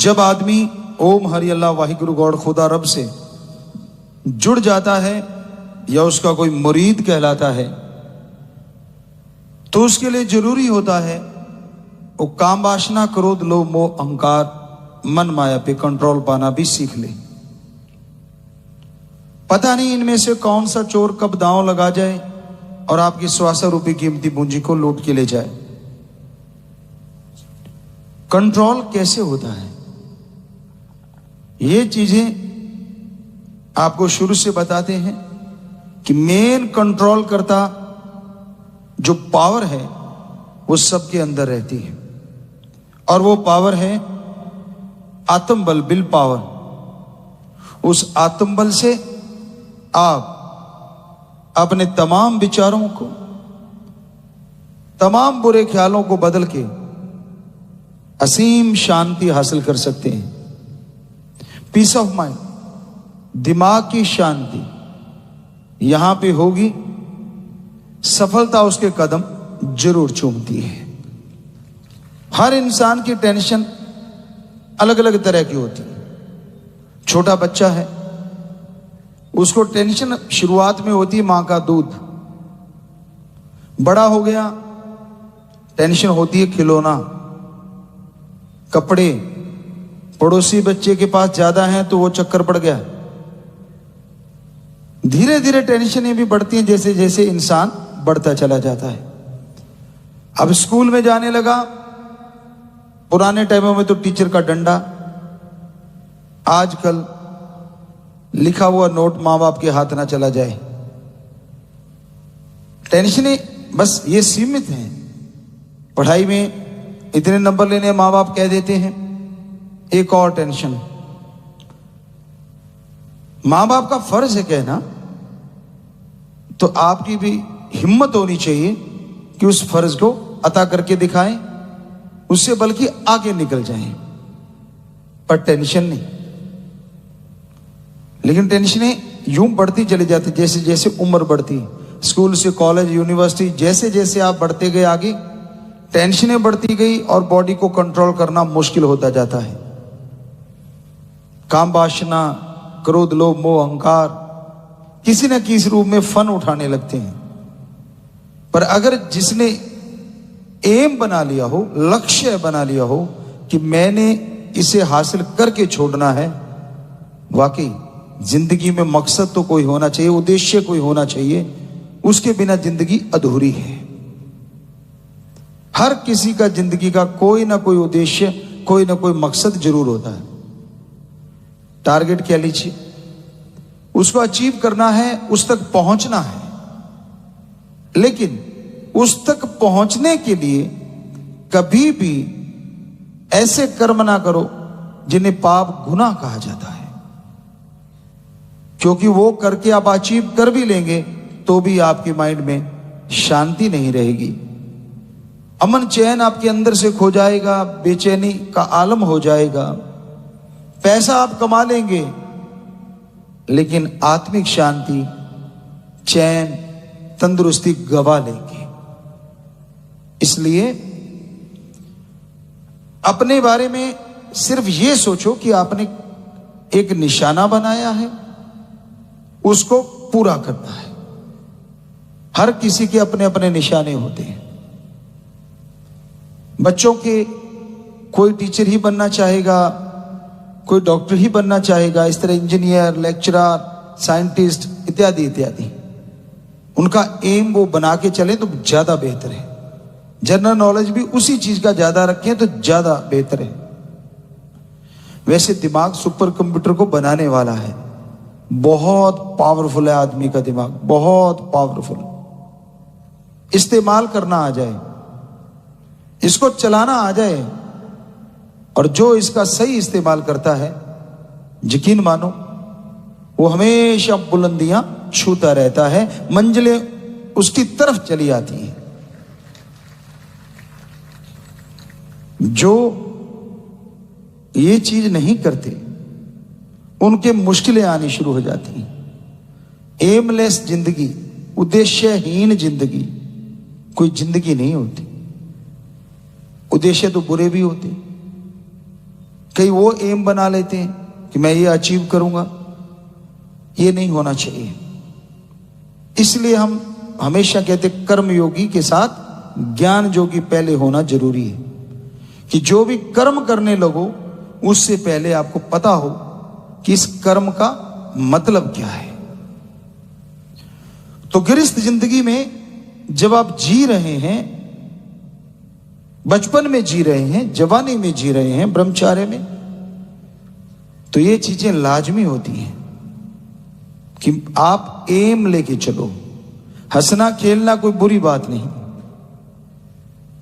जब आदमी ओम हरि अल्लाह वाहिगुरु गॉड खुदा रब से जुड़ जाता है या उसका कोई मुरीद कहलाता है तो उसके लिए जरूरी होता है वो काम वासना क्रोध लोभ मोह अहंकार मन माया पे कंट्रोल पाना भी सीख ले। पता नहीं इनमें से कौन सा चोर कब दांव लगा जाए और आपकी 100 रुपए कीमती पूंजी को लूट के ले जाए। कंट्रोल कैसे होता है ये चीजें आपको शुरू से बताते हैं कि मेन कंट्रोल करता जो पावर है वो सबके अंदर रहती है और वो पावर है आत्मबल, विल पावर। उस आत्मबल से आप अपने तमाम विचारों को, तमाम बुरे ख्यालों को बदल के असीम शांति हासिल कर सकते हैं। पीस ऑफ माइंड, दिमाग की शांति यहां पे होगी, सफलता उसके कदम जरूर चूमती है। हर इंसान की टेंशन अलग अलग तरह की होती है। छोटा बच्चा है उसको टेंशन शुरुआत में होती है मां का दूध। बड़ा हो गया टेंशन होती है खिलौना, कपड़े। पड़ोसी बच्चे के पास ज्यादा है तो वो चक्कर पड़ गया। धीरे धीरे टेंशनें भी बढ़ती हैं जैसे जैसे इंसान बढ़ता चला जाता है। अब स्कूल में जाने लगा, पुराने टाइमों में तो टीचर का डंडा, आजकल लिखा हुआ नोट मां बाप के हाथ ना चला जाए। टेंशनें बस ये सीमित हैं। पढ़ाई में इतने नंबर लेने मां बाप कह देते हैं, एक और टेंशन। मां बाप का फर्ज है कहना, तो आपकी भी हिम्मत होनी चाहिए कि उस फर्ज को अता करके दिखाएं, उससे बल्कि आगे निकल जाएं, पर टेंशन नहीं। लेकिन टेंशनें यूं बढ़ती चली जाती जैसे जैसे उम्र बढ़ती, स्कूल से कॉलेज यूनिवर्सिटी, जैसे जैसे आप बढ़ते गए आगे टेंशनें बढ़ती गई और बॉडी को कंट्रोल करना मुश्किल होता जाता है। काम वासना क्रोध लोभ मोह अहंकार किसी न किसी रूप में फन उठाने लगते हैं। पर अगर जिसने एम बना लिया हो, लक्ष्य बना लिया हो कि मैंने इसे हासिल करके छोड़ना है, वाकई जिंदगी में मकसद तो कोई होना चाहिए, उद्देश्य कोई होना चाहिए, उसके बिना जिंदगी अधूरी है। हर किसी का जिंदगी का कोई ना कोई उद्देश्य, कोई ना कोई मकसद जरूर होता है। टारगेट कह लीजिए, उसको अचीव करना है, उस तक पहुंचना है। लेकिन उस तक पहुंचने के लिए कभी भी ऐसे कर्म ना करो जिन्हें पाप गुनाह कहा जाता है, क्योंकि वो करके आप अचीव कर भी लेंगे तो भी आपके माइंड में शांति नहीं रहेगी। अमन चैन आपके अंदर से खो जाएगा, बेचैनी का आलम हो जाएगा। पैसा आप कमा लेंगे लेकिन आत्मिक शांति, चैन, तंदुरुस्ती गवा लेंगे। इसलिए अपने बारे में सिर्फ ये सोचो कि आपने एक निशाना बनाया है, उसको पूरा करना है। हर किसी के अपने अपने निशाने होते हैं। बच्चों के कोई टीचर ही बनना चाहेगा, कोई डॉक्टर ही बनना चाहेगा, इस तरह इंजीनियर, लेक्चरर, साइंटिस्ट इत्यादि इत्यादि। उनका एम वो बना के चले तो ज्यादा बेहतर है। जनरल नॉलेज भी उसी चीज का ज्यादा रखें तो ज्यादा बेहतर है। वैसे दिमाग सुपर कंप्यूटर को बनाने वाला है, बहुत पावरफुल है आदमी का दिमाग, बहुत पावरफुल। इस्तेमाल करना आ जाए, इसको चलाना आ जाए, और जो इसका सही इस्तेमाल करता है, यकीन मानो वो हमेशा बुलंदियां छूता रहता है, मंजिलें उसकी तरफ चली आती हैं। जो ये चीज नहीं करते उनके मुश्किलें आनी शुरू हो जाती हैं। एमलेस जिंदगी, उद्देश्यहीन जिंदगी कोई जिंदगी नहीं होती। उद्देश्य तो बुरे भी होते, कई वो एम बना लेते हैं कि मैं ये अचीव करूंगा। ये नहीं होना चाहिए। इसलिए हम हमेशा कहते कर्म योगी के साथ ज्ञान योगी पहले होना जरूरी है, कि जो भी कर्म करने लगो उससे पहले आपको पता हो कि इस कर्म का मतलब क्या है। तो गृहस्थ जिंदगी में जब आप जी रहे हैं, बचपन में जी रहे हैं, जवानी में जी रहे हैं, ब्रह्मचार्य में, तो ये चीजें लाजमी होती हैं कि आप एम लेके चलो। हंसना खेलना कोई बुरी बात नहीं,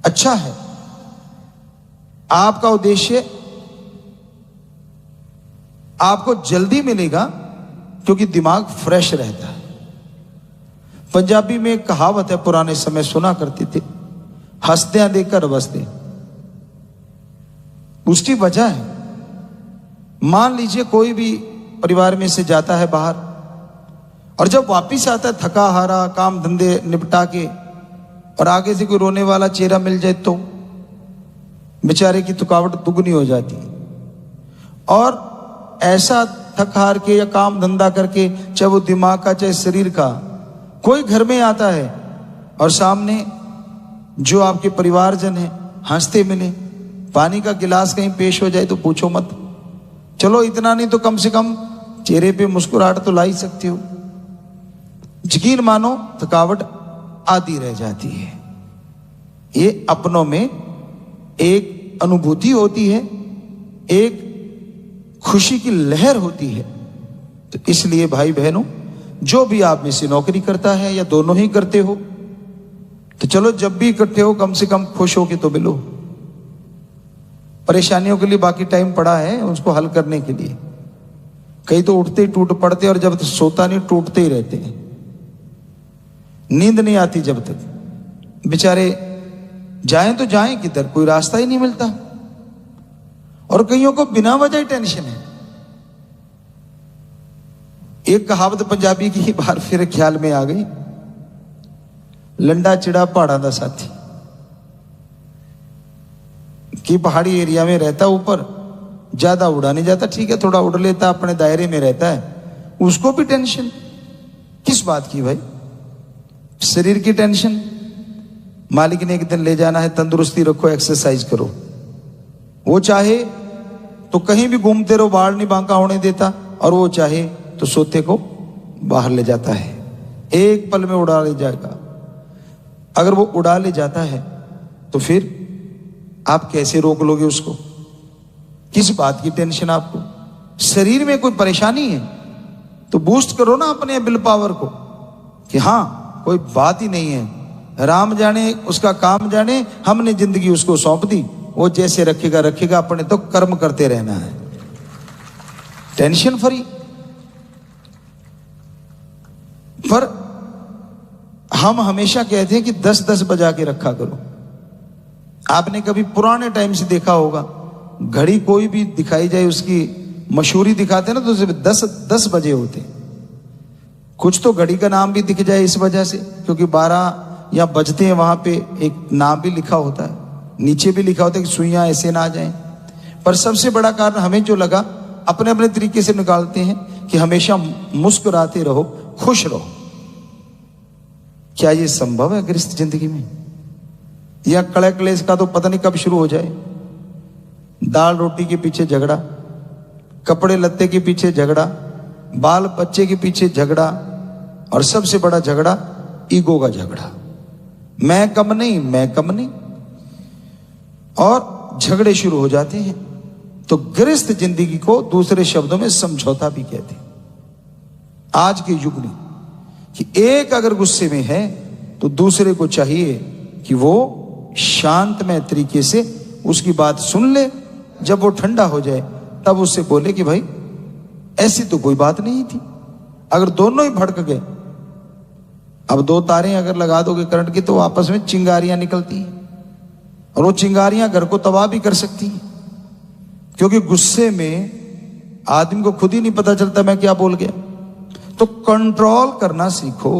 अच्छा है। आपका उद्देश्य आपको जल्दी मिलेगा क्योंकि दिमाग फ्रेश रहता है। पंजाबी में एक कहावत है, पुराने समय सुना करते थे, हंसदे देखकर बसते। उसकी वजह है, मान लीजिए कोई भी परिवार में से जाता है बाहर और जब वापिस आता है थका हारा, काम धंधे निपटा के, और आगे से कोई रोने वाला चेहरा मिल जाए तो बेचारे की थकावट दुगनी हो जाती है। और ऐसा थक हार के या काम धंधा करके, चाहे वो दिमाग का चाहे शरीर का, कोई घर में आता है और सामने जो आपके परिवारजन है हंसते मिले, पानी का गिलास कहीं पेश हो जाए तो पूछो मत। चलो इतना नहीं तो कम से कम चेहरे पे मुस्कुराहट तो ला ही सकते हो। यकीन मानो थकावट आधी रह जाती है। ये अपनों में एक अनुभूति होती है, एक खुशी की लहर होती है। तो इसलिए भाई बहनों, जो भी आप में से नौकरी करता है या दोनों ही करते हो, तो चलो जब भी इकट्ठे हो कम से कम खुश हो के तो मिलो। परेशानियों के लिए बाकी टाइम पड़ा है उसको हल करने के लिए। कई तो उठते ही टूट पड़ते और जब तक सोता नहीं टूटते ही रहते हैं, नींद नहीं आती जब तक। बेचारे जाएं तो जाएं किधर, कोई रास्ता ही नहीं मिलता। और कईयों को बिना वजह टेंशन है। एक कहावत पंजाबी की बार फिर ख्याल में आ गई, लंडा चिड़ा पहाड़ा दा साथी। कि पहाड़ी एरिया में रहता, ऊपर ज्यादा उड़ा नहीं जाता, ठीक है थोड़ा उड़ लेता, अपने दायरे में रहता है, उसको भी टेंशन। किस बात की भाई? शरीर की टेंशन। मालिक ने एक दिन ले जाना है, तंदुरुस्ती रखो, एक्सरसाइज करो। वो चाहे तो कहीं भी घूमते रहो, बाहर नहीं बांका होने देता, और वो चाहे तो सोते को बाहर ले जाता है, एक पल में उड़ा ले जाएगा। अगर वो उड़ा ले जाता है तो फिर आप कैसे रोक लोगे उसको? किस बात की टेंशन आपको? शरीर में कोई परेशानी है तो बूस्ट करो ना अपने विल पावर को कि हाँ कोई बात ही नहीं है, राम जाने उसका काम जाने, हमने जिंदगी उसको सौंप दी, वो जैसे रखेगा रखेगा, अपने तो कर्म करते रहना है, टेंशन फ्री। पर हम हमेशा कहते हैं कि 10-10 बजा के रखा करो। आपने कभी पुराने टाइम से देखा होगा, घड़ी कोई भी दिखाई जाए उसकी मशहूरी दिखाते ना तो 10 बजे होते। कुछ तो घड़ी का नाम भी दिख जाए इस वजह से क्योंकि 12 या बजते हैं, वहां पे एक नाम भी लिखा होता है, नीचे भी लिखा होता है कि सुइयां ऐसे ना आ जाएं। पर सबसे बड़ा कारण हमें जो लगा, अपने अपने तरीके से निकालते हैं कि हमेशा मुस्कुराते रहो, खुश रहो। क्या ये संभव है गृहस्थ जिंदगी में? या कड़े क्लेश का तो पता नहीं कब शुरू हो जाए। दाल रोटी के पीछे झगड़ा, कपड़े लत्ते के पीछे झगड़ा, बाल बच्चे के पीछे झगड़ा, और सबसे बड़ा झगड़ा ईगो का झगड़ा, मैं कम नहीं, मैं कम नहीं, और झगड़े शुरू हो जाते हैं। तो गृहस्थ जिंदगी को दूसरे शब्दों में समझौता भी कहते हैं आज के युग में, कि एक अगर गुस्से में है तो दूसरे को चाहिए कि वो शांतमय तरीके से उसकी बात सुन ले, जब वो ठंडा हो जाए तब उससे बोले कि भाई ऐसी तो कोई बात नहीं थी। अगर दोनों ही भड़क गए, अब 2 तारें अगर लगा दोगे करंट की तो आपस में चिंगारियां निकलती हैं, और वो चिंगारियां घर को तबाह भी कर सकती हैं, क्योंकि गुस्से में आदमी को खुद ही नहीं पता चलता मैं क्या बोल गया। तो कंट्रोल करना सीखो,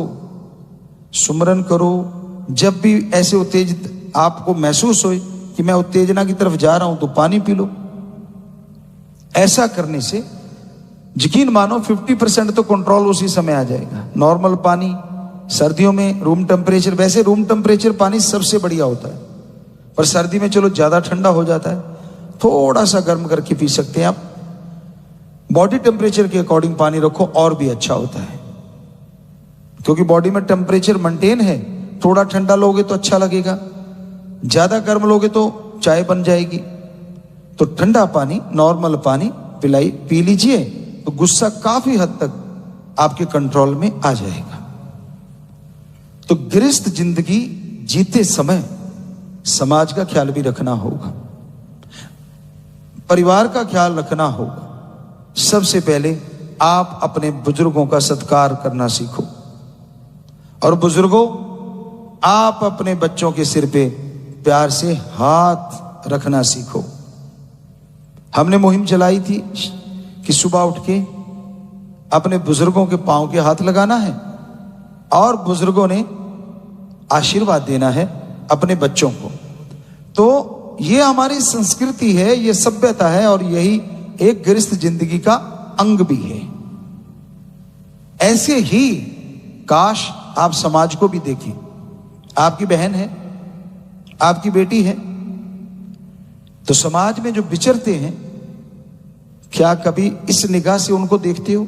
सुमरन करो। जब भी ऐसे उत्तेजित आपको महसूस हो कि मैं उत्तेजना की तरफ जा रहा हूं तो पानी पी लो, ऐसा करने से यकीन मानो 50% तो कंट्रोल उसी समय आ जाएगा। नॉर्मल पानी सर्दियों में रूम टेम्परेचर, वैसे रूम टेम्परेचर पानी सबसे बढ़िया होता है, पर सर्दी में चलो ज्यादा ठंडा हो जाता है, थोड़ा सा गर्म करके पी सकते हैं आप। बॉडी टेम्परेचर के अकॉर्डिंग पानी रखो और भी अच्छा होता है, क्योंकि बॉडी में टेम्परेचर मेंटेन है। थोड़ा ठंडा लोगे तो अच्छा लगेगा, ज्यादा गर्म लोगे तो चाय बन जाएगी। तो ठंडा पानी, नॉर्मल पानी पी लीजिए, तो गुस्सा काफी हद तक आपके कंट्रोल में आ जाएगा। तो गृहस्थ जिंदगी जीते समय समाज का ख्याल भी रखना होगा, परिवार का ख्याल रखना होगा। सबसे पहले आप अपने बुजुर्गों का सत्कार करना सीखो, और बुजुर्गों आप अपने बच्चों के सिर पे प्यार से हाथ रखना सीखो। हमने मुहिम चलाई थी कि सुबह उठ के अपने बुजुर्गों के पांव के हाथ लगाना है, और बुजुर्गों ने आशीर्वाद देना है अपने बच्चों को। तो ये हमारी संस्कृति है, ये सभ्यता है, और यही एक गृहस्थ जिंदगी का अंग भी है। ऐसे ही काश आप समाज को भी देखें। आपकी बहन है, आपकी बेटी है, तो समाज में जो विचरते हैं, क्या कभी इस निगाह से उनको देखते हो?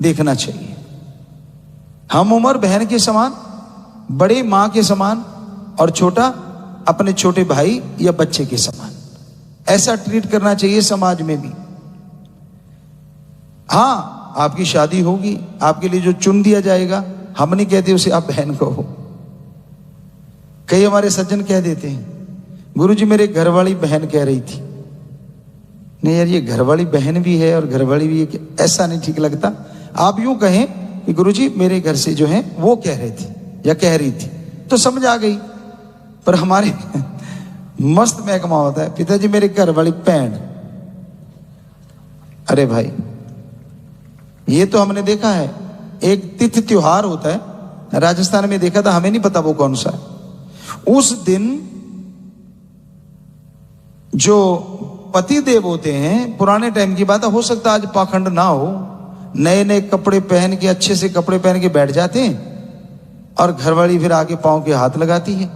देखना चाहिए। हम उम्र बहन के समान, बड़े मां के समान, और छोटा अपने छोटे भाई या बच्चे के समान, ऐसा ट्रीट करना चाहिए समाज में भी। हाँ, आपकी शादी होगी, आपके लिए जो चुन दिया जाएगा, हम नहीं कहते उसे आप बहन कहो। कई हमारे सज्जन कह देते हैं, गुरुजी मेरे घरवाली बहन कह रही थी। नहीं यार, ये घरवाली बहन भी है और घरवाली भी है, ऐसा नहीं ठीक लगता। आप यूं कहें कि गुरुजी मेरे घर से जो है वो कह रहे थे या कह रही थी, तो समझ आ गई। पर हमारे मस्त महकमा होता है, पिताजी मेरे घर वाली बहन। अरे भाई, ये तो हमने देखा है, एक तिथि त्योहार होता है, राजस्थान में देखा था, हमें नहीं पता वो कौन सा है। उस दिन जो पति देव होते हैं, पुराने टाइम की बात है, हो सकता है आज पाखंड ना हो, नए नए कपड़े पहन के, अच्छे से कपड़े पहन के बैठ जाते हैं, और घरवाली फिर आके पांव के हाथ लगाती है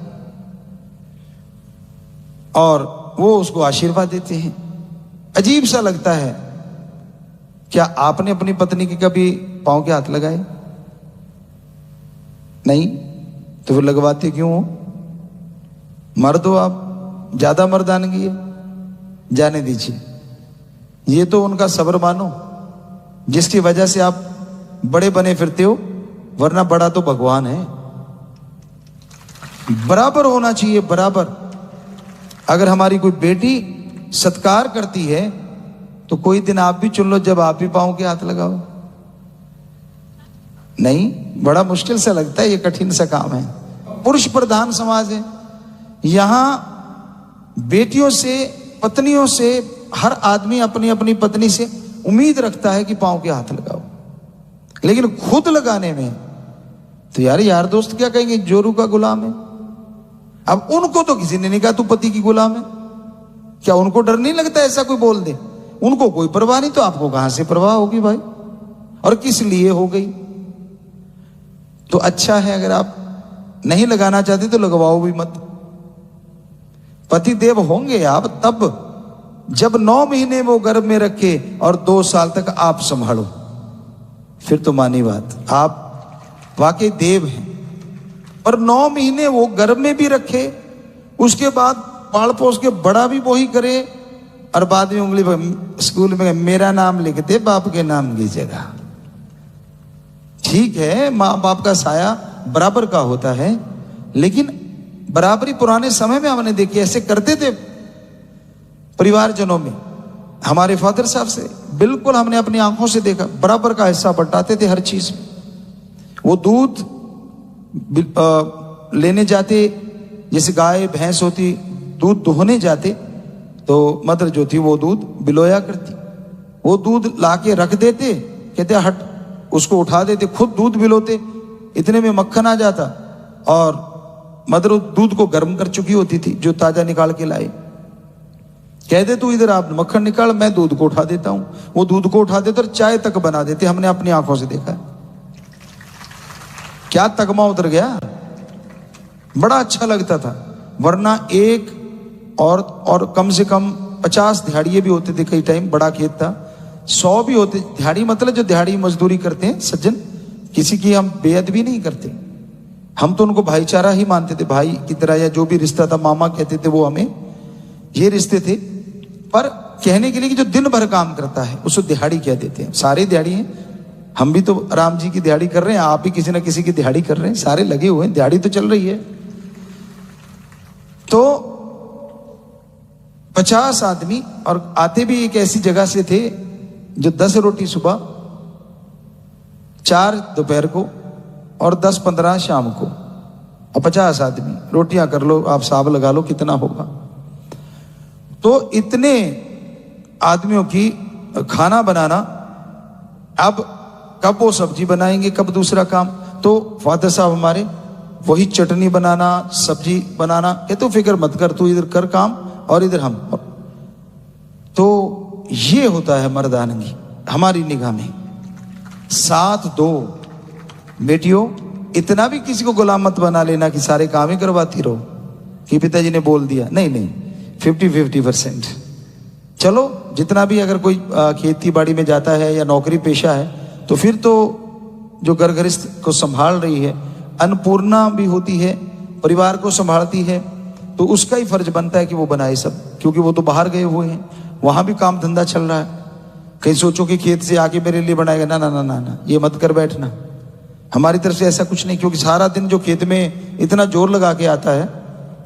और वो उसको आशीर्वाद देते हैं। अजीब सा लगता है। क्या आपने अपनी पत्नी के कभी पांव के हाथ लगाए? नहीं, तो फिर लगवाते क्यों हो? मर्द हो आप, ज्यादा मर्दानगी है, जाने दीजिए। ये तो उनका सब्र मानो, जिसकी वजह से आप बड़े बने फिरते हो, वरना बड़ा तो भगवान है। बराबर होना चाहिए, बराबर। अगर हमारी कोई बेटी सत्कार करती है, तो कोई दिन आप भी चुन लो जब आप भी पांव के हाथ लगाओ। नहीं, बड़ा मुश्किल सा लगता है, ये कठिन सा काम है। पुरुष प्रधान समाज है, यहां बेटियों से, पत्नियों से, हर आदमी अपनी अपनी पत्नी से उम्मीद रखता है कि पांव के हाथ लगाओ, लेकिन खुद लगाने में तो यार दोस्त क्या कहेंगे, जोरू का गुलाम है। अब उनको तो किसी ने नहीं कहा तू पति की गुलाम है। क्या उनको डर नहीं लगता ऐसा कोई बोल दे? उनको कोई परवाह नहीं, तो आपको कहां से परवाह होगी भाई? और किस लिए हो गई? तो अच्छा है, अगर आप नहीं लगाना चाहते तो लगवाओ भी मत। पति देव होंगे आप तब जब 9 महीने वो गर्भ में रखे और 2 साल तक आप संभालो, फिर तो मानी बात, आप वाकई देव हैं। और 9 महीने वो गर्भ में भी रखे, उसके बाद पाल पोस के बड़ा भी वही करे, और बाद में उंगली स्कूल में मेरा नाम लिख दे बाप के नाम की जगह। ठीक है, माँ बाप का साया बराबर का होता है, लेकिन बराबरी पुराने समय में हमने देखी, ऐसे करते थे परिवारजनों में। हमारे फादर साहब से बिल्कुल हमने अपनी आंखों से देखा, बराबर का हिस्सा बंटाते थे हर चीज में। वो दूध लेने जाते, जैसे गाय भैंस होती दूध दोहने जाते, तो मदर जो थी वो दूध बिलोया करती, वो दूध लाके रख देते, कहते हट, उसको उठा देते, खुद दूध बिलोते, इतने में मक्खन आ जाता, और मदर दूध को गर्म कर चुकी होती थी जो ताजा निकाल के लाई। कह दे तू इधर आप मक्खन निकाल, मैं दूध को उठा देता हूं। वो दूध को उठा देते और चाय तक बना देते, हमने अपनी आंखों से देखा। क्या तगमा उतर गया, बड़ा अच्छा लगता था। वरना एक और कम से कम 50 दिहाड़िए भी होते थे कई टाइम, बड़ा खेत था। 100 भी होते। दिहाड़ी मतलब जो दिहाड़ी मजदूरी करते हैं सज्जन, किसी की हम बेअदबी नहीं करते, हम तो उनको भाईचारा ही मानते थे, भाई की तरह, या जो भी रिश्ता था, मामा कहते थे वो, हमें ये रिश्ते थे। पर कहने के लिए कि जो दिन भर काम करता है उसको दिहाड़ी कह देते हैं। सारे दिहाड़ी हैं, हम भी तो राम जी की दिहाड़ी कर रहे हैं, आप भी किसी ना किसी की दिहाड़ी कर रहे हैं, सारे लगे हुए हैं, दिहाड़ी तो चल रही है। तो 50 आदमी, और आते भी एक ऐसी जगह से थे जो 10 रोटी सुबह, 4 दोपहर को और 10-15 शाम को, और 50 आदमी। रोटियां कर लो आप, हिसाब लगा लो कितना होगा। तो इतने आदमियों की खाना बनाना, अब कब वो सब्जी बनाएंगे, कब दूसरा काम। तो फादर साहब हमारे वही चटनी बनाना, सब्जी बनाना, ये तो फिक्र मत कर, तू इधर कर काम और इधर हम। तो ये होता है मर्दानगी हमारी निगाह में। 7-2 बेटियों, इतना भी किसी को गुलाम मत बना लेना कि सारे काम ही करवाती रहो, कि पिताजी ने बोल दिया। नहीं नहीं, 50-50%। चलो जितना भी, अगर कोई खेती बाड़ी में जाता है या नौकरी पेशा है, तो फिर तो जो घर गृहस्थ को संभाल रही है, अन्नपूर्णा भी होती है, परिवार को संभालती है, तो उसका ही फर्ज बनता है कि वो बनाए सब, क्योंकि वो तो बाहर गए हुए हैं, वहां भी काम धंधा चल रहा है। कहीं सोचो कि खेत से आके मेरे लिए बनाएगा, ना ना ना ना ना, ये मत कर बैठना। हमारी तरफ से ऐसा कुछ नहीं, क्योंकि सारा दिन जो खेत में इतना जोर लगा के आता है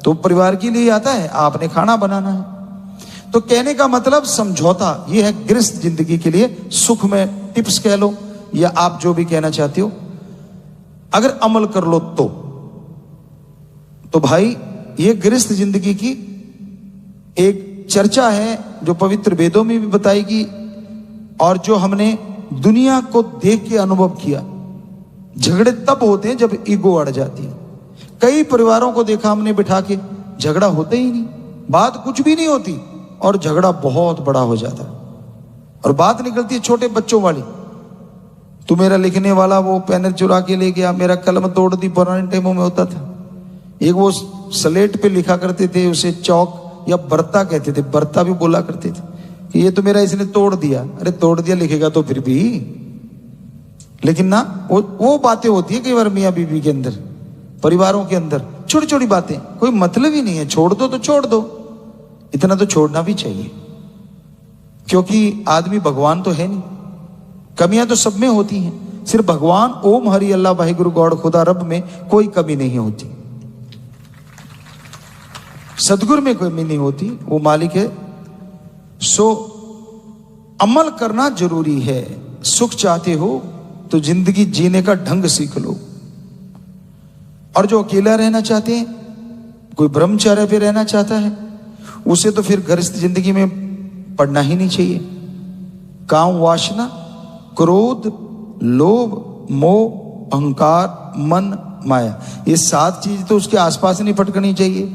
तो परिवार के लिए आता है, आपने खाना बनाना है। तो कहने का मतलब समझौता, ये है गृहस्थ जिंदगी के लिए सुख में टिप्स कह लो, या आप जो भी कहना चाहते हो, अगर अमल कर लो तो भाई ये गृहस्थ जिंदगी की एक चर्चा है जो पवित्र वेदों में भी बताएगी, और जो हमने दुनिया को देख के अनुभव किया। झगड़े तब होते हैं जब ईगो अड़ जाती है। कई परिवारों को देखा हमने बिठा के, झगड़ा होता ही नहीं, बात कुछ भी नहीं होती, और झगड़ा बहुत बड़ा हो जाता है। और बात निकलती है छोटे बच्चों वाली, तू मेरा लिखने वाला वो पेन चुरा के ले गया, मेरा कलम तोड़ दी। पुराने टाइमों में होता था, एक वो स्लेट पे लिखा करते थे, उसे चौक या बर्ता कहते थे, बर्ता भी बोला करते थे कि ये तो मेरा इसने तोड़ दिया। अरे तोड़ दिया लिखेगा तो फिर भी, लेकिन ना वो बातें होती है कई बार मियां बीवी के अंदर, परिवारों के अंदर, छोटी छोटी बातें, कोई मतलब ही नहीं है, छोड़ दो तो छोड़ दो। इतना तो छोड़ना भी चाहिए, क्योंकि आदमी भगवान तो है नहीं, कमियां तो सब में होती हैं। सिर्फ भगवान ओम हरि अल्लाह वाहिगुरु गॉड खुदा रब में कोई कमी नहीं होती, सदगुरु में कोई कमी नहीं होती, वो मालिक है। सो अमल करना जरूरी है। सुख चाहते हो तो जिंदगी जीने का ढंग सीख लो। और जो अकेला रहना चाहते हैं, कोई ब्रह्मचर्य पे रहना चाहता है, उसे तो फिर गृहस्थ जिंदगी में पढ़ना ही नहीं चाहिए। काम, वासना, क्रोध, लोभ, मोह, अहंकार, मन, माया, ये 7 चीज तो उसके आसपास नहीं भटकनी चाहिए।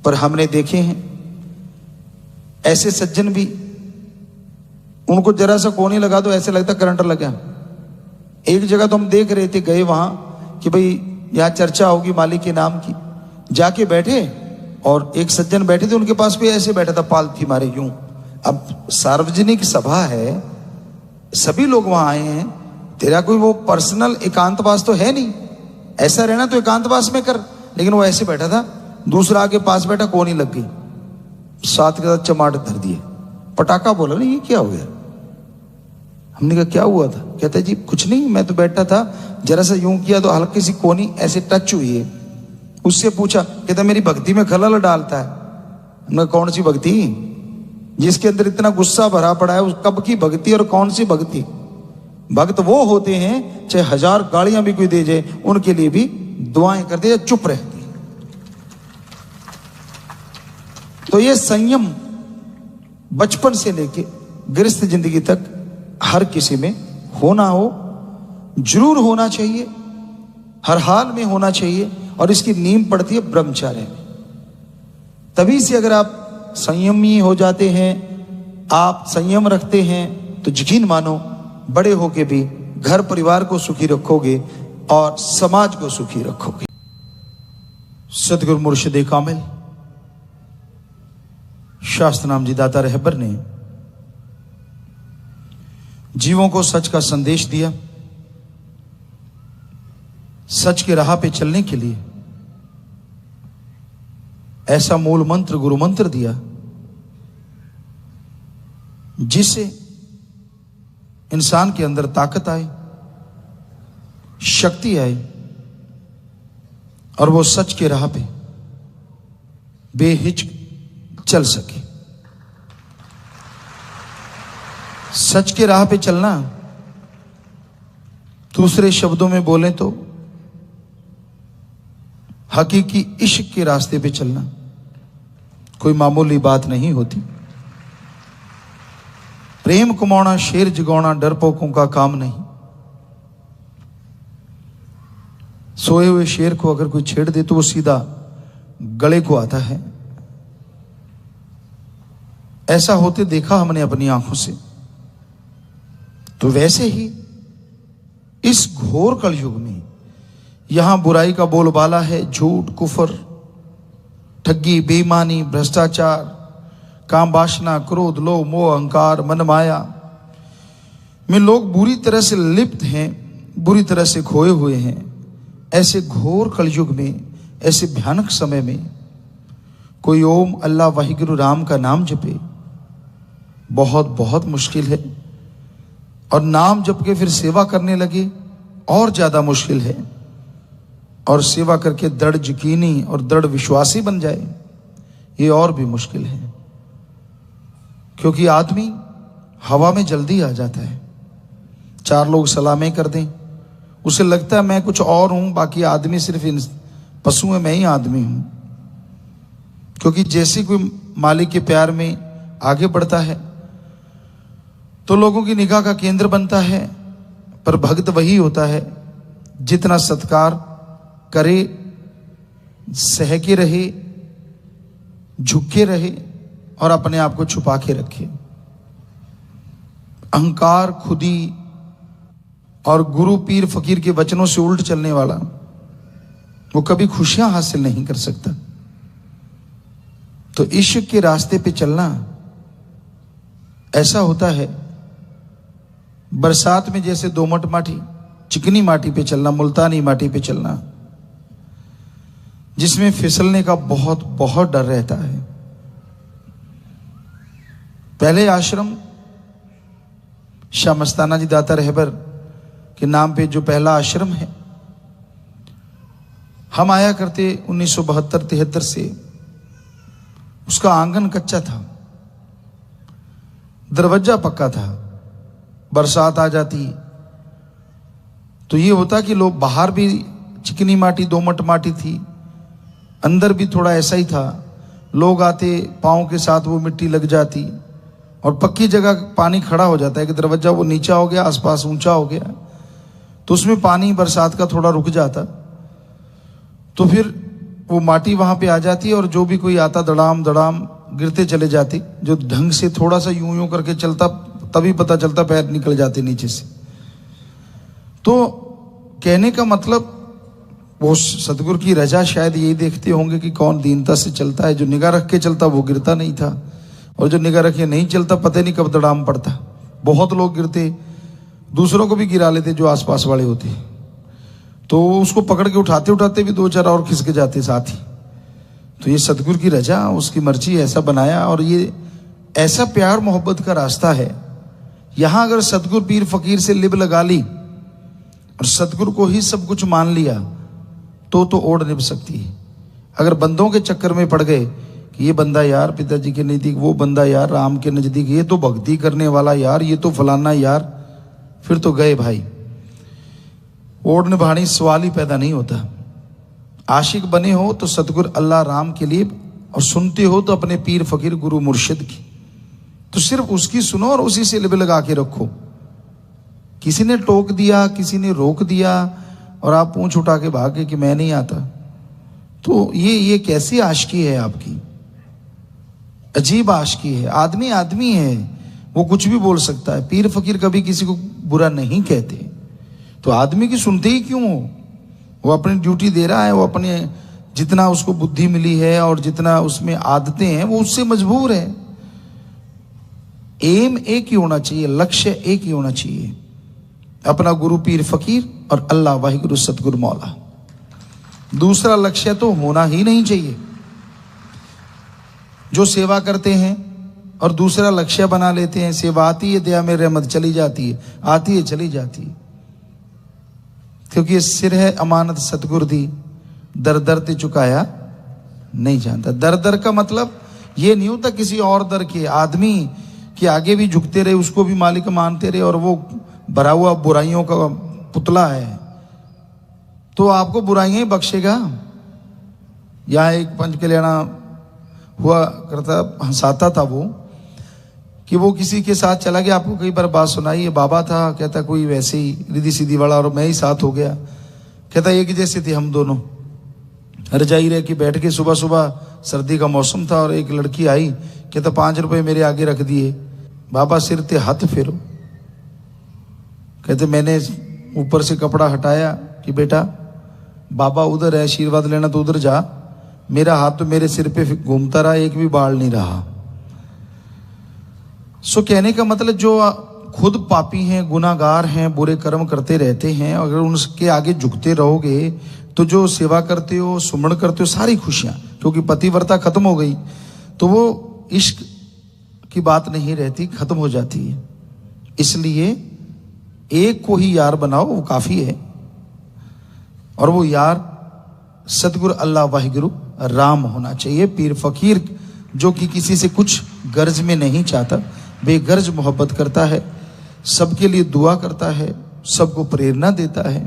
पर हमने देखे हैं ऐसे सज्जन भी, उनको जरा सा कोने लगा दो ऐसे लगता करंट लगा। एक जगह तो हम देख रहे थे, गए वहां कि भाई यहां चर्चा होगी मालिक के नाम की, जाके बैठे और एक सज्जन बैठे थे, उनके पास भी ऐसे बैठा था पालथी मारे यूं। अब सार्वजनिक सभा है, सभी लोग वहां आए हैं, तेरा कोई वो पर्सनल एकांतवास तो है नहीं, ऐसा रहना तो एकांतवास में कर। लेकिन वो ऐसे बैठा था, दूसरा आगे पास बैठा, कोनी लग गई, साथ के साथ चमाट धर दिए, पटाखा बोला। नहीं ये क्या हो गया? हमने कहा क्या हुआ था? कहता जी कुछ नहीं, मैं तो बैठा था, जरा सा यूं किया तो हल्की सी कोनी ऐसे टच हुई है। उससे पूछा, कहता मेरी भक्ति में खलल डालता है। हमने कौन सी भक्ति? जिसके अंदर इतना गुस्सा भरा पड़ा है, उस कब की भक्ति और कौन सी भक्ति? भक्त वो होते हैं चाहे 1000 गालियां भी कोई दे जाए, उनके लिए भी दुआएं करते हैं, चुप रहते हैं। तो ये संयम बचपन से लेके गृहस्थ जिंदगी तक हर किसी में होना हो, जरूर होना चाहिए, हर हाल में होना चाहिए। और इसकी नींव पड़ती है ब्रह्मचर्य में। तभी से अगर आप संयमी हो जाते हैं, आप संयम रखते हैं, तो यकीन मानो बड़े होके भी घर परिवार को सुखी रखोगे और समाज को सुखी रखोगे। सतगुरु मुर्शिद कामिल शास्त्र नाम जी दाता रहबर ने जीवों को सच का संदेश दिया, सच के राह पे चलने के लिए ऐसा मूल मंत्र गुरु मंत्र दिया जिससे इंसान के अंदर ताकत आए, शक्ति आए और वो सच के राह पे बेहिचक चल सके। सच के राह पे चलना, दूसरे शब्दों में बोलें तो हकीकी इश्क के रास्ते पे चलना कोई मामूली बात नहीं होती। प्रेम कमाना, शेर जगाना डरपोकों का काम नहीं। सोए हुए शेर को अगर कोई छेड़ दे तो वो सीधा गले को आता है। ऐसा होते देखा हमने अपनी आंखों से। तो वैसे ही इस घोर कलयुग में यहां बुराई का बोलबाला है, झूठ, कुफर, ठगी, बेईमानी, भ्रष्टाचार, काम वासना, क्रोध, लोभ, मोह, अहंकार, मन माया में लोग बुरी तरह से लिप्त हैं, बुरी तरह से खोए हुए हैं। ऐसे घोर कलयुग में, ऐसे भयानक समय में कोई ओम अल्लाह वाहिगुरु राम का नाम जपे बहुत बहुत मुश्किल है, और नाम जप के फिर सेवा करने लगे और ज्यादा मुश्किल है। और सेवा करके दृढ़ यकीनी और दृढ़ विश्वासी बन जाए ये और भी मुश्किल है, क्योंकि आदमी हवा में जल्दी आ जाता है। चार लोग सलामें कर दें, उसे लगता है मैं कुछ और हूं, बाकी आदमी सिर्फ इन पशु है, मैं ही आदमी हूं। क्योंकि जैसे कोई मालिक के प्यार में आगे बढ़ता है तो लोगों की निगाह का केंद्र बनता है, पर भक्त वही होता है जितना सत्कार करे, सह के रहे, झुके रहे और अपने आप को छुपा के रखे। अहंकार, खुदी और गुरु पीर फकीर के वचनों से उल्ट चलने वाला वो कभी खुशियां हासिल नहीं कर सकता। तो इश्क के रास्ते पे चलना ऐसा होता है, बरसात में जैसे दोमट माटी, चिकनी माटी पे चलना, मुल्तानी माटी पे चलना, जिसमें फिसलने का बहुत बहुत डर रहता है। पहले आश्रम शाह मस्ताना जी दाता रहबर के नाम पे जो पहला आश्रम है, हम आया करते 1972-73 से। उसका आंगन कच्चा था, दरवाजा पक्का था। बरसात आ जाती तो ये होता कि लोग बाहर भी चिकनी माटी, दोमट माटी थी, अंदर भी थोड़ा ऐसा ही था। लोग आते, पांव के साथ वो मिट्टी लग जाती और पक्की जगह पानी खड़ा हो जाता है कि दरवाजा वो नीचा हो गया, आसपास ऊंचा हो गया, तो उसमें पानी बरसात का थोड़ा रुक जाता। तो फिर वो माटी वहां पे आ जाती और जो भी कोई आता दड़ाम दड़ाम गिरते चले जाते। जो ढंग से थोड़ा सा यूं यूं करके चलता तभी पता चलता पैर निकल जाते नीचे से। तो कहने का मतलब वो सतगुरु की रजा शायद यही देखते होंगे कि कौन दीनता से चलता है। जो निगाह रख के चलता वो गिरता नहीं था, और जो निगाह रखे नहीं चलता पता नहीं कब दड़ाम पड़ता। बहुत लोग गिरते, दूसरों को भी गिरा लेते जो आसपास वाले होते, तो उसको पकड़ के उठाते उठाते भी दो चार और खिसके जाते साथ ही। तो ये सतगुरु की रजा, उसकी मर्जी ऐसा बनाया, और ये ऐसा प्यार मोहब्बत का रास्ता है। यहां अगर सतगुरु पीर फकीर से लिब लगा ली और सतगुरु को ही सब कुछ मान लिया तो ओढ़ निभ सकती है। अगर बंदों के चक्कर में पड़ गए कि ये बंदा यार पिताजी के नजदीक, वो बंदा यार राम के नजदीक, ये तो भक्ति करने वाला यार, ये तो फलाना यार, फिर तो गए भाई। ओढ़ निभानी सवाल ही पैदा नहीं होता। आशिक बने हो तो सतगुरु अल्लाह राम के लिए, और सुनते हो तो अपने पीर फकीर गुरु मुर्शिद की, तो सिर्फ उसकी सुनो और उसी से लिब लगा के रखो। किसी ने टोक दिया, किसी ने रोक दिया और आप पूंछ उठा के भागे कि मैं नहीं आता, तो ये कैसी आशिकी है आपकी? अजीब आशिकी है। आदमी आदमी है, वो कुछ भी बोल सकता है। पीर फकीर कभी किसी को बुरा नहीं कहते। तो आदमी की सुनते ही क्यों हो? वो अपनी ड्यूटी दे रहा है, वो अपने जितना उसको बुद्धि मिली है और जितना उसमें आदतें हैं वो उससे मजबूर है। एम एक ही होना चाहिए, लक्ष्य एक ही होना चाहिए, अपना गुरु पीर फकीर और अल्लाह वाहिगुरु सतगुरु मौला। दूसरा लक्ष्य तो होना ही नहीं चाहिए। जो सेवा करते हैं और दूसरा लक्ष्य बना लेते हैं, सेवा आती है दया में रहमत चली जाती है, आती है चली जाती है। क्योंकि ये सिर है अमानत सतगुर दी, दर दर ते चुकाया नहीं जानता। दर दर का मतलब ये नहीं होता किसी और दर के, आदमी के आगे भी झुकते रहे, उसको भी मालिक मानते रहे और वो भरा हुआ बुराइयों का पुतला है तो आपको बुराइयां ही बख्शेगा। यहाँ एक पंच कल्याणा हुआ करता, हंसाता था वो कि वो किसी के साथ चला गया। आपको कई बार बात सुनाई है। बाबा था, कहता कोई वैसे ही रिद्धि सीधी वाला, और मैं ही साथ हो गया। कहता एक जैसे थे हम दोनों, रजाई रह के बैठ के, सुबह सुबह सर्दी का मौसम था और एक लड़की आई, कहता 5 रुपए मेरे आगे रख दिए, बाबा सिर ते हाथ फेरो। कहते मैंने ऊपर से कपड़ा हटाया कि बेटा बाबा उधर है, आशीर्वाद लेना तो उधर जा, मेरा हाथ तो मेरे सिर पे घूमता रहा, एक भी बाल नहीं रहा। सो कहने का मतलब जो खुद पापी हैं, गुनाहगार हैं, बुरे कर्म करते रहते हैं, अगर उनके आगे झुकते रहोगे तो जो सेवा करते हो, सुमरण करते हो, सारी खुशियां, क्योंकि पतिव्रता खत्म हो गई तो वो इश्क की बात नहीं रहती, खत्म हो जाती है। इसलिए एक को ही यार बनाओ, वो काफी है। और वो यार सतगुरु अल्लाह वाहिगुरु राम होना चाहिए। पीर फकीर जो कि किसी से कुछ गर्ज में नहीं चाहता, बेगर्ज मोहब्बत करता है, सबके लिए दुआ करता है, सबको प्रेरणा देता है।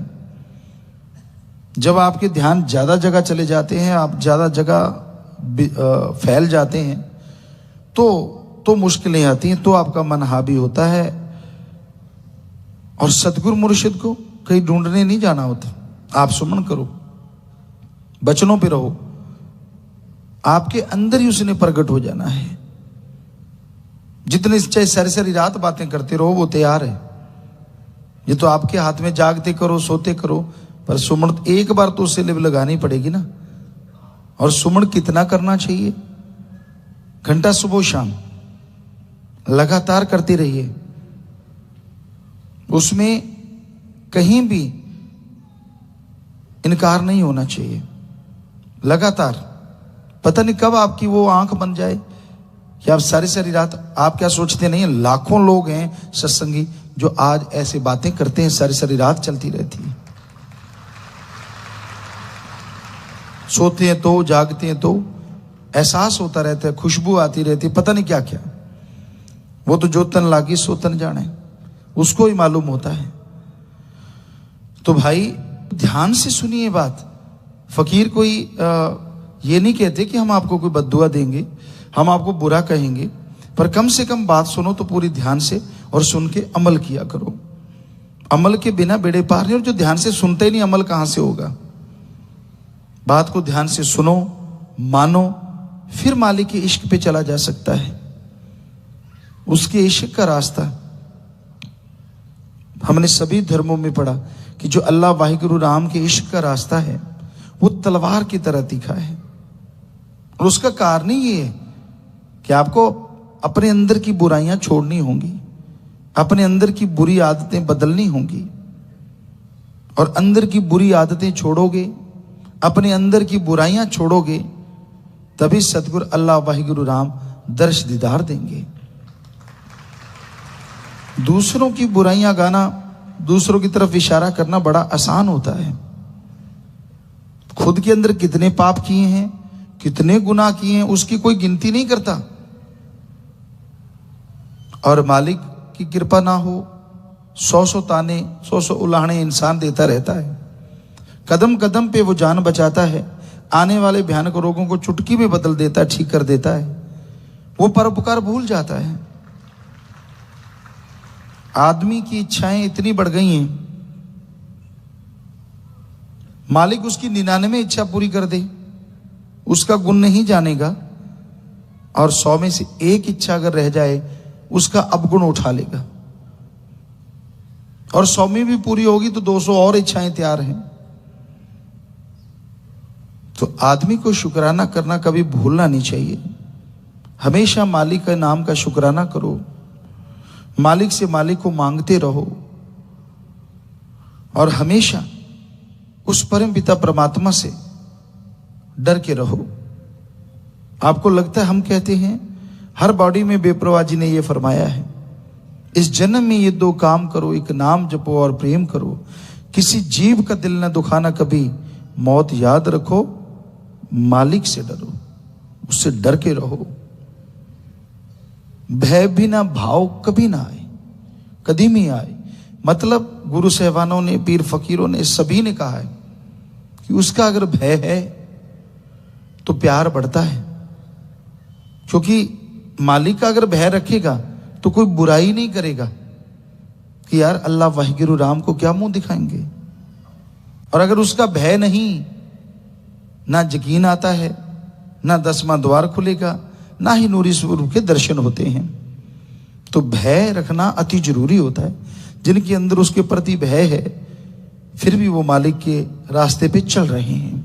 जब आपके ध्यान ज्यादा जगह चले जाते हैं, आप ज्यादा जगह फैल जाते हैं तो मुश्किलें आती हैं, तो आपका मन हावी होता है। और सतगुरु मुर्शिद को कहीं ढूंढने नहीं जाना होता। आप सुमन करो, बचनों पे रहो, आपके अंदर ही उसने प्रकट हो जाना है। जितने चाहे सारी रात बातें करते रहो, वो तैयार है। ये तो आपके हाथ में, जागते करो सोते करो, पर सुमन एक बार तो उससे लिव लगानी पड़ेगी ना। और सुमन कितना करना चाहिए? घंटा सुबह शाम लगातार करते रहिए। उसमें कहीं भी इनकार नहीं होना चाहिए। लगातार, पता नहीं कब आपकी वो आंख बन जाए कि आप सारी रात, आप क्या सोचते नहीं है, लाखों लोग हैं सत्संगी जो आज ऐसे बातें करते हैं, सारी रात चलती रहती है। सोते हैं तो, जागते हैं तो एहसास होता रहता है, खुशबू आती रहती है, पता नहीं क्या क्या। वो तो जो तन लागी सो तन जाने, उसको ही मालूम होता है। तो भाई ध्यान से सुनिए बात। फकीर कोई ये नहीं कहते कि हम आपको कोई बद्दुआ देंगे, हम आपको बुरा कहेंगे, पर कम से कम बात सुनो तो पूरी ध्यान से, और सुन के अमल किया करो। अमल के बिना बेड़े पार नहीं। और जो ध्यान से सुनते ही नहीं, अमल कहां से होगा? बात को ध्यान से सुनो, मानो, फिर मालिक के इश्क पे चला जा सकता है। उसके इश्क का रास्ता हमने सभी धर्मों में पढ़ा कि जो अल्लाह वाहिगुरु राम के इश्क का रास्ता है वो तलवार की तरह तीखा है। और उसका कारण ही ये है कि आपको अपने अंदर की बुराइयां छोड़नी होंगी, अपने अंदर की बुरी आदतें बदलनी होंगी। और अंदर की बुरी आदतें छोड़ोगे, अपने अंदर की बुराइयां छोड़ोगे, तभी सतगुरु अल्लाह वाहिगुरु राम दर्श दीदार देंगे। दूसरों की बुराइयां गाना, दूसरों की तरफ इशारा करना बड़ा आसान होता है। खुद के अंदर कितने पाप किए हैं, कितने गुनाह किए हैं, उसकी कोई गिनती नहीं करता। और मालिक की कृपा ना हो, 100 ताने, 100 उलाहने इंसान देता रहता है। कदम कदम पे वो जान बचाता है, आने वाले भयानक रोगों को चुटकी में बदल देता है, ठीक कर देता है। वो परोपकार भूल जाता है। आदमी की इच्छाएं इतनी बढ़ गई हैं, मालिक उसकी 99 इच्छा पूरी कर दे, उसका गुण नहीं जानेगा, और 100 में से एक इच्छा अगर रह जाए उसका अवगुण उठा लेगा, और 100 में भी पूरी होगी तो 200 और इच्छाएं तैयार हैं। तो आदमी को शुक्राना करना कभी भूलना नहीं चाहिए। हमेशा मालिक के नाम का शुक्राना करो, मालिक से मालिक को मांगते रहो, और हमेशा उस परम पिता परमात्मा से डर के रहो। आपको लगता है हम कहते हैं हर बॉडी में बेपरवाह जी ने ये फरमाया है, इस जन्म में ये 2 काम करो, एक नाम जपो और प्रेम करो, किसी जीव का दिल न दुखाना कभी, मौत याद रखो, मालिक से डरो, उससे डर के रहो। भय भी ना भाव कभी ना आए, कभी नहीं आए। मतलब गुरु साहबानों ने, पीर फकीरों ने, सभी ने कहा है कि उसका अगर भय है तो प्यार बढ़ता है, क्योंकि मालिक का अगर भय रखेगा तो कोई बुराई नहीं करेगा कि यार अल्लाह वाहिगुरु राम को क्या मुंह दिखाएंगे। और अगर उसका भय नहीं, ना यकीन आता है, ना 10वां द्वार खुलेगा, ना ही नूरी स्वरूप के दर्शन होते हैं। तो भय रखना अति जरूरी होता है। जिनके अंदर उसके प्रति भय है फिर भी वो मालिक के रास्ते पे चल रहे हैं,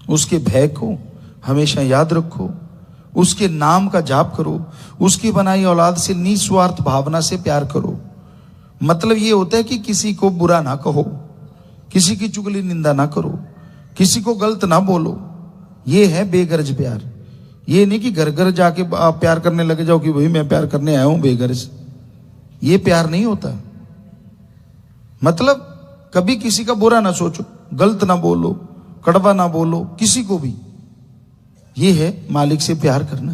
उसके भय को हमेशा याद रखो, उसके नाम का जाप करो, उसकी बनाई औलाद से निस्वार्थ भावना से प्यार करो। मतलब ये होता है कि किसी को बुरा ना कहो, किसी की चुगली निंदा ना करो, किसी को गलत ना बोलो। ये है बेगर्ज प्यार। ये नहीं कि घर घर जाके आप प्यार करने लगे जाओ कि भाई मैं प्यार करने आया हूं बेगर्ज। ये प्यार नहीं होता। मतलब कभी किसी का बुरा ना सोचो, गलत ना बोलो, कड़वा ना बोलो किसी को भी। ये है मालिक से प्यार करना।